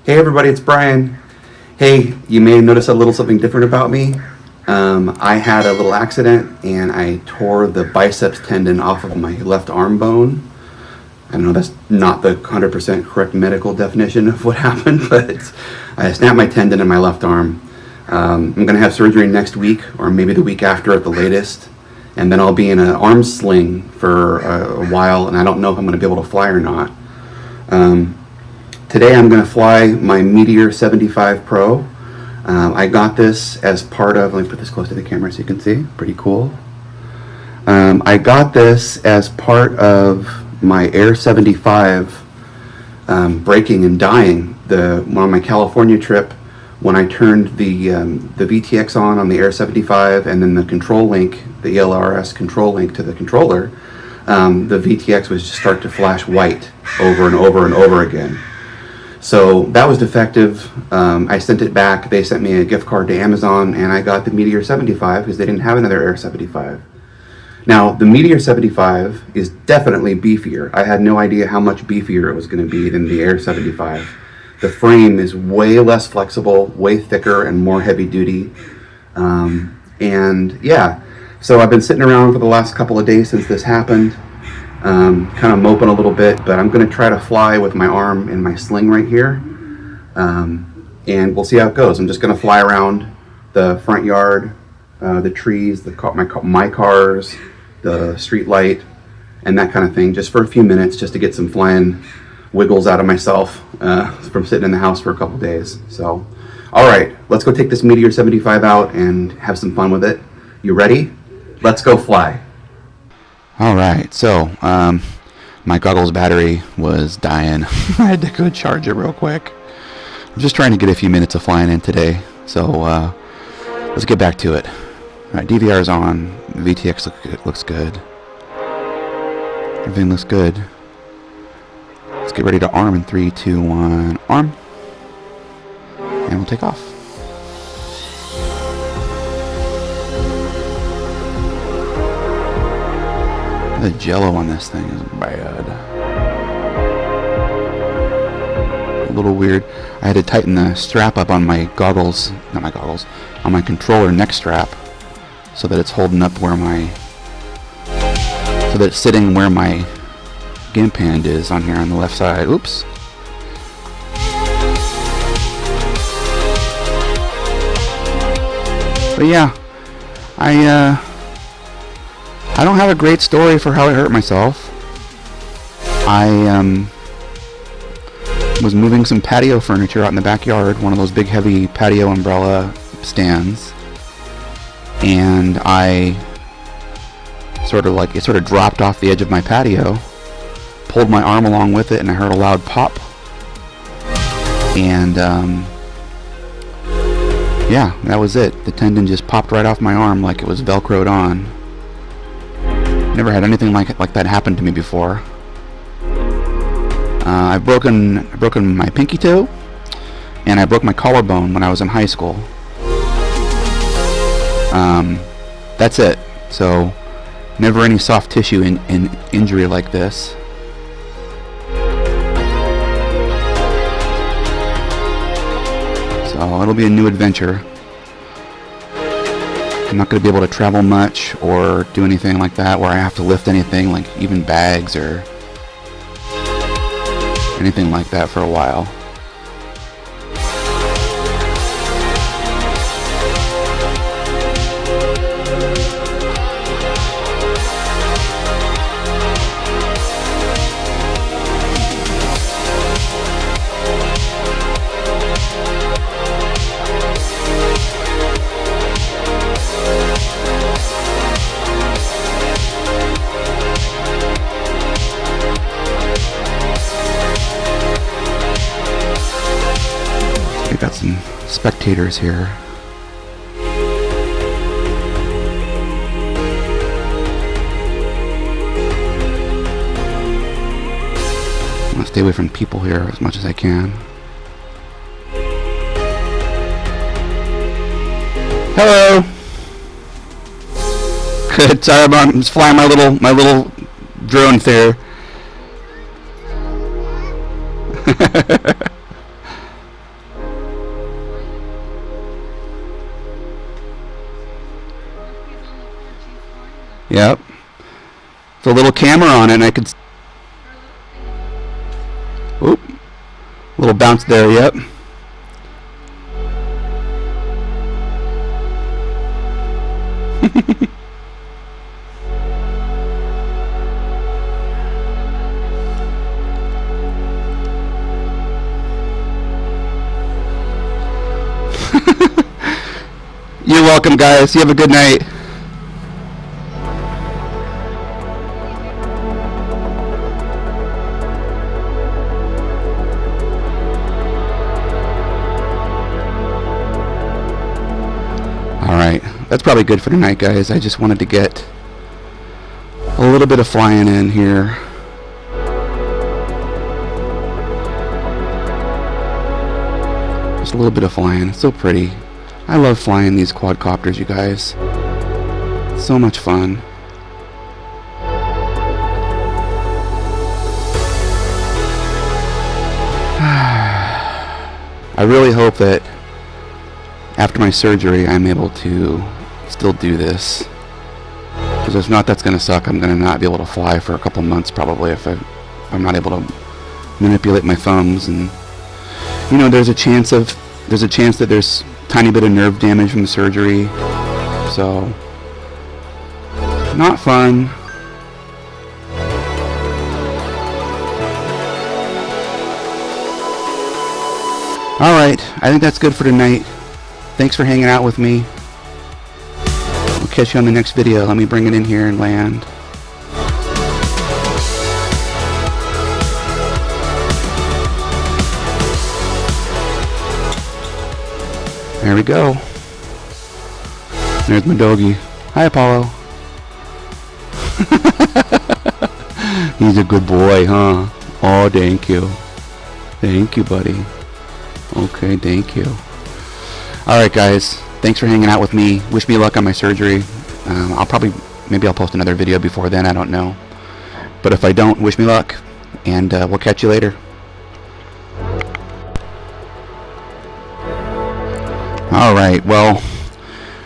Hey everybody, it's Bryan. Hey, you may notice a little something different about me. I had a little accident and I tore the biceps tendon off of my left arm bone. I know that's not the 100% correct medical definition of what happened, but I snapped my tendon in my left arm. I'm going to have surgery next week or maybe the week after at the latest. And then I'll be in an arm sling for a while, and I don't know if I'm going to be able to fly or not. Today I'm going to fly my Meteor75 Pro. I got this as part of, let me put this close to the camera so you can see, pretty cool. I got this as part of my Air 75 breaking and dying. On my California trip, when I turned the VTX on the Air 75 and then the control link, the ELRS control link to the controller, the VTX would just start to flash white over and over and over again. So that was defective. I sent it back. They sent me a gift card to Amazon, and I got the Meteor 75 because they didn't have another Air 75. Now, the Meteor 75 is definitely beefier. I had no idea how much beefier it was going to be than the Air 75. The frame is way less flexible, way thicker, and more heavy duty. And yeah, so I've been sitting around for the last couple of days since this happened. Kind of moping a little bit, but I'm going to try to fly with my arm in my sling right here, and we'll see how it goes. I'm just going to fly around the front yard, the trees, my cars, the street light, and that kind of thing, just for a few minutes, just to get some flying wiggles out of myself from sitting in the house for a couple days. So, all right, let's go take this Meteor 75 out and have some fun with it. You ready? Let's go fly. Alright, so my goggles battery was dying. I had to go charge it real quick. I'm just trying to get a few minutes of flying in today, so let's get back to it. Alright, DVR is on, VTX looks good. Everything looks good. Let's get ready to arm in 3, 2, 1, arm. And we'll take off. The jello on this thing is bad. A little weird. I had to tighten the strap up on my goggles, not my goggles, on my controller neck strap so that it's holding up where so that it's sitting where my gimp hand is on here on the left side. Oops. But yeah, I don't have a great story for how I hurt myself. I was moving some patio furniture out in the backyard, one of those big heavy patio umbrella stands, and it sort of dropped off the edge of my patio, pulled my arm along with it, and I heard a loud pop. And yeah, that was it. The tendon just popped right off my arm like it was velcroed on. Never had anything like that happen to me before. I've broken my pinky toe, and I broke my collarbone when I was in high school. That's it. So, never any soft tissue in injury like this. So it'll be a new adventure. I'm not going to be able to travel much or do anything like that where I have to lift anything, like even bags or anything like that for a while. Got some spectators here. I'm gonna stay away from people here as much as I can. Hello. Good. Sorry about just flying my little drone there. Yep. It's a little camera on it, and I could. Oop. Little bounce there. Yep. You're welcome, guys. You have a good night. Alright, that's probably good for tonight, guys. I just wanted to get a little bit of flying in here. Just a little bit of flying. It's so pretty. I love flying these quadcopters, you guys. So much fun. I really hope that after my surgery I'm able to still do this. Because if not, that's going to suck. I'm going to not be able to fly for a couple months probably if I'm not able to manipulate my thumbs. And you know, there's a chance that there's tiny bit of nerve damage from the surgery, so not fun. Alright, I think that's good for tonight. Thanks for hanging out with me. I'll catch you on the next video. Let me bring it in here and land. There we go. There's my doggy. Hi, Apollo. He's a good boy, huh? Oh, thank you. Thank you, buddy. Okay, thank you. Alright, guys. Thanks for hanging out with me. Wish me luck on my surgery. Maybe I'll post another video before then. I don't know. But if I don't, wish me luck. And we'll catch you later. Alright, well,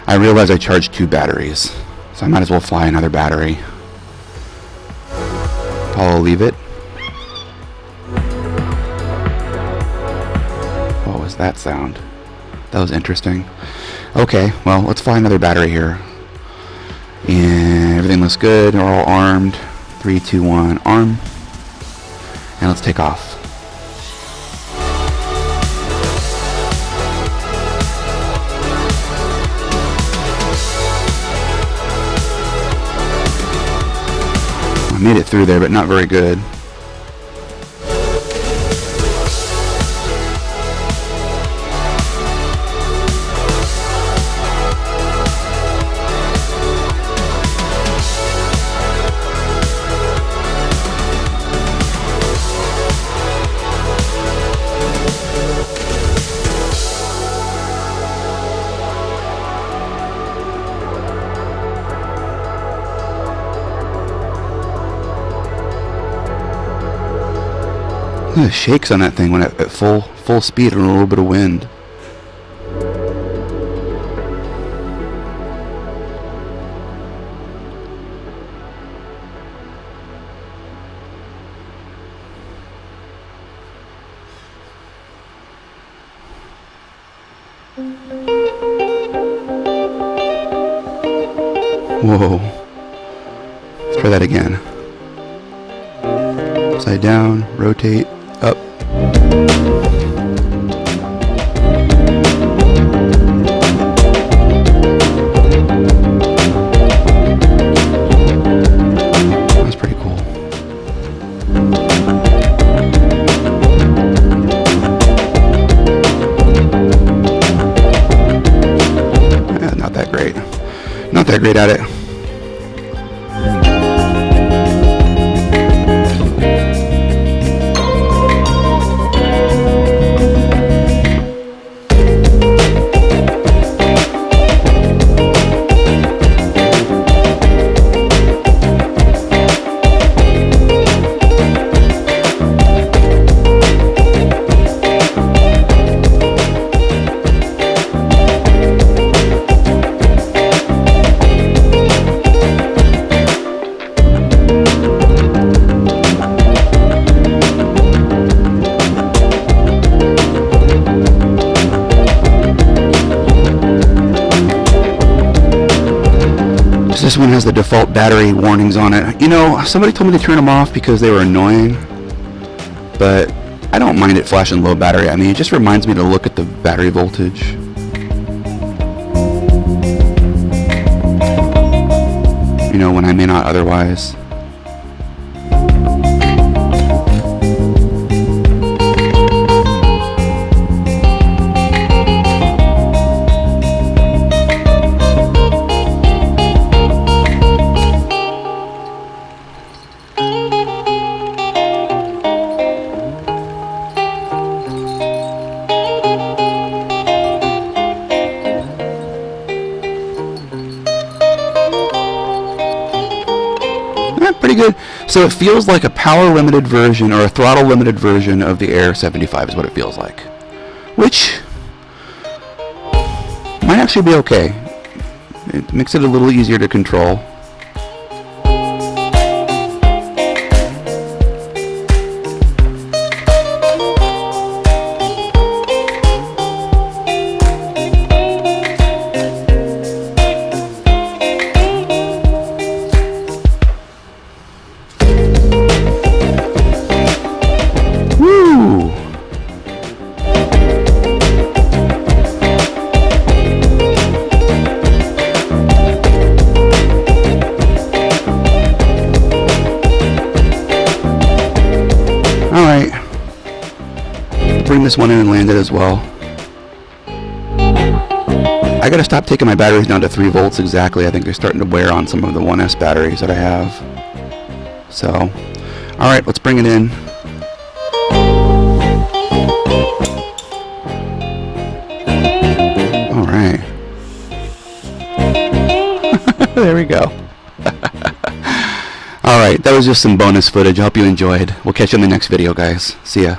I realize I charged 2 batteries, so I might as well fly another battery. Apollo, leave it. What was that sound? That was interesting. Okay, well, let's fly another battery here. And everything looks good. We're all armed. 3, 2, 1, arm. And let's take off. Made it through there, but not very good. Look at the shakes on that thing when at full speed and a little bit of wind. Whoa. Let's try that again. Upside down, rotate, up. That's pretty cool. Not that great. Not that great at it. This one has the default battery warnings on it. You know, somebody told me to turn them off because they were annoying, but I don't mind it flashing low battery. I mean, it just reminds me to look at the battery voltage. You know, when I may not otherwise. Pretty good. So it feels like a power limited version or a throttle limited version of the ELRS is what it feels like, which might actually be okay. It makes it a little easier to control. Alright, bring this one in and land it as well. I gotta stop taking my batteries down to 3 volts exactly. I think they're starting to wear on some of the 1S batteries that I have. So, alright, let's bring it in. Alright. There we go. Alright, that was just some bonus footage. I hope you enjoyed. We'll catch you in the next video, guys. See ya.